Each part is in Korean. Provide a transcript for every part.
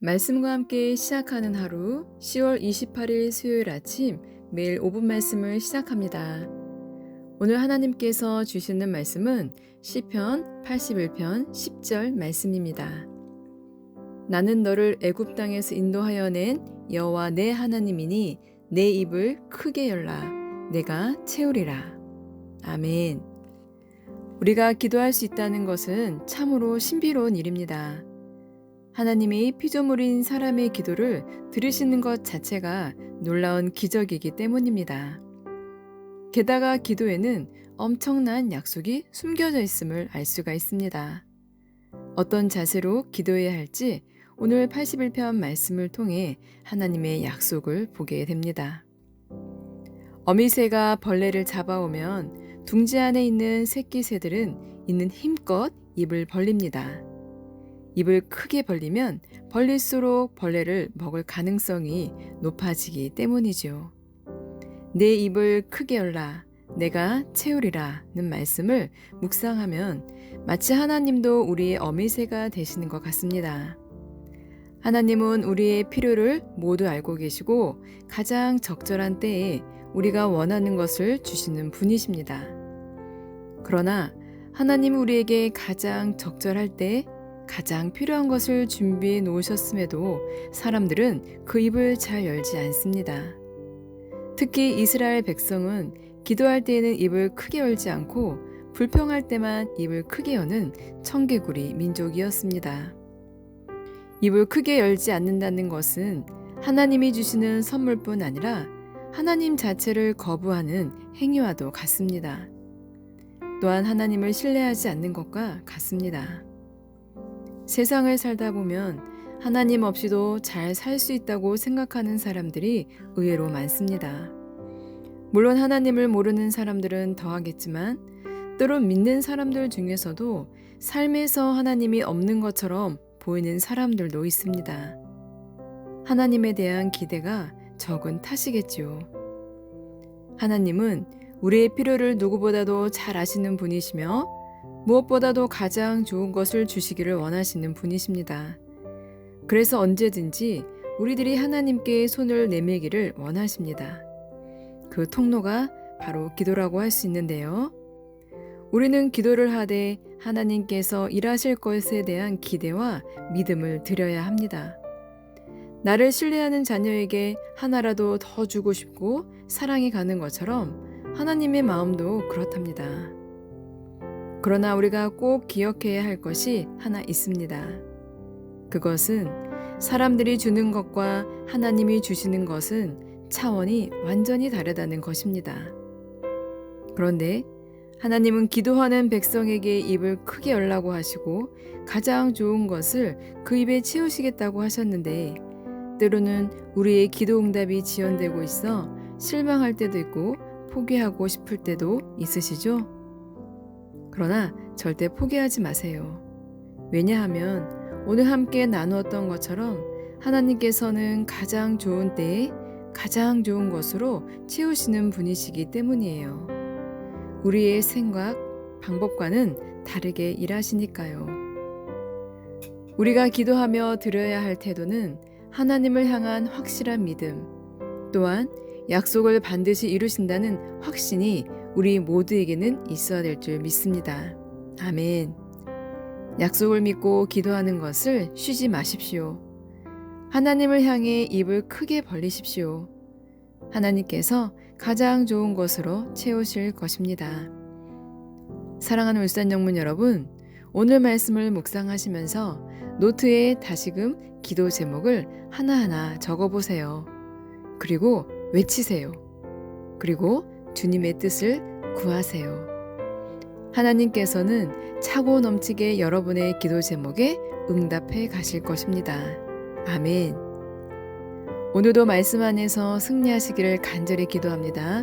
말씀과 함께 시작하는 하루 10월 28일 수요일 아침 매일 5분 말씀을 시작합니다. 오늘 하나님께서 주시는 말씀은 시편 81편 10절 말씀입니다. 나는 너를 애굽 땅에서 인도하여 낸 여호와 내 하나님이니 내 입을 크게 열라 내가 채우리라. 아멘. 우리가 기도할 수 있다는 것은 참으로 신비로운 일입니다. 하나님이 피조물인 사람의 기도를 들으시는 것 자체가 놀라운 기적이기 때문입니다. 게다가 기도에는 엄청난 약속이 숨겨져 있음을 알 수가 있습니다. 어떤 자세로 기도해야 할지 오늘 81편 말씀을 통해 하나님의 약속을 보게 됩니다. 어미새가 벌레를 잡아오면 둥지 안에 있는 새끼 새들은 있는 힘껏 입을 벌립니다. 입을 크게 벌리면 벌릴수록 벌레를 먹을 가능성이 높아지기 때문이죠. 내 입을 크게 열라 내가 채우리라는 말씀을 묵상하면 마치 하나님도 우리의 어미새가 되시는 것 같습니다. 하나님은 우리의 필요를 모두 알고 계시고 가장 적절한 때에 우리가 원하는 것을 주시는 분이십니다. 그러나 하나님 우리에게 가장 적절할 때 가장 필요한 것을 준비해 놓으셨음에도 사람들은 그 입을 잘 열지 않습니다. 특히 이스라엘 백성은 기도할 때에는 입을 크게 열지 않고 불평할 때만 입을 크게 여는 청개구리 민족이었습니다. 입을 크게 열지 않는다는 것은 하나님이 주시는 선물뿐 아니라 하나님 자체를 거부하는 행위와도 같습니다. 또한 하나님을 신뢰하지 않는 것과 같습니다. 세상을 살다 보면 하나님 없이도 잘 살 수 있다고 생각하는 사람들이 의외로 많습니다. 물론 하나님을 모르는 사람들은 더하겠지만 때론 믿는 사람들 중에서도 삶에서 하나님이 없는 것처럼 보이는 사람들도 있습니다. 하나님에 대한 기대가 적은 탓이겠지요. 하나님은 우리의 필요를 누구보다도 잘 아시는 분이시며 무엇보다도 가장 좋은 것을 주시기를 원하시는 분이십니다. 그래서 언제든지 우리들이 하나님께 손을 내밀기를 원하십니다. 그 통로가 바로 기도라고 할 수 있는데요. 우리는 기도를 하되 하나님께서 일하실 것에 대한 기대와 믿음을 드려야 합니다. 나를 신뢰하는 자녀에게 하나라도 더 주고 싶고 사랑이 가는 것처럼 하나님의 마음도 그렇답니다. 그러나 우리가 꼭 기억해야 할 것이 하나 있습니다. 그것은 사람들이 주는 것과 하나님이 주시는 것은 차원이 완전히 다르다는 것입니다. 그런데 하나님은 기도하는 백성에게 입을 크게 열라고 하시고 가장 좋은 것을 그 입에 채우시겠다고 하셨는데 때로는 우리의 기도 응답이 지연되고 있어 실망할 때도 있고 포기하고 싶을 때도 있으시죠? 그러나 절대 포기하지 마세요. 왜냐하면 오늘 함께 나누었던 것처럼 하나님께서는 가장 좋은 때에 가장 좋은 것으로 채우시는 분이시기 때문이에요. 우리의 생각, 방법과는 다르게 일하시니까요. 우리가 기도하며 드려야 할 태도는 하나님을 향한 확실한 믿음, 또한 약속을 반드시 이루신다는 확신이 우리 모두에게는 있어야 될 줄 믿습니다. 아멘. 약속을 믿고 기도하는 것을 쉬지 마십시오. 하나님을 향해 입을 크게 벌리십시오. 하나님께서 가장 좋은 것으로 채우실 것입니다. 사랑하는 울산영문 여러분, 오늘 말씀을 묵상하시면서 노트에 다시금 기도 제목을 하나하나 적어보세요. 그리고 외치세요. 그리고 주님의 뜻을 구하세요. 하나님께서는 차고 넘치게 여러분의 기도 제목에 응답해 가실 것입니다. 아멘. 오늘도 말씀 안에서 승리하시기를 간절히 기도합니다.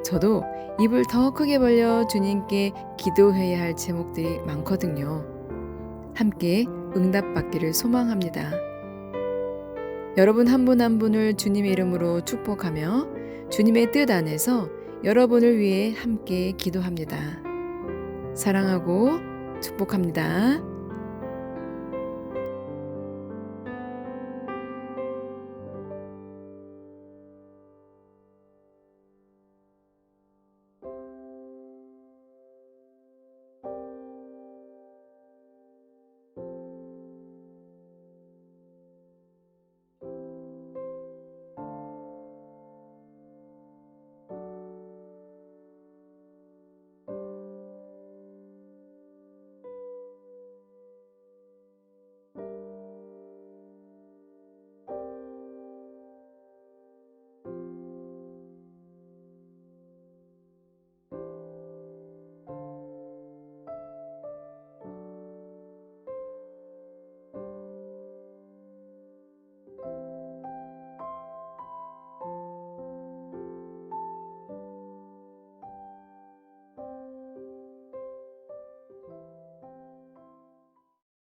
저도 입을 더 크게 벌려 주님께 기도해야 할 제목들이 많거든요. 함께 응답받기를 소망합니다. 여러분 한 분 한 분을 주님의 이름으로 축복하며 주님의 뜻 안에서 여러분을 위해 함께 기도합니다. 사랑하고 축복합니다.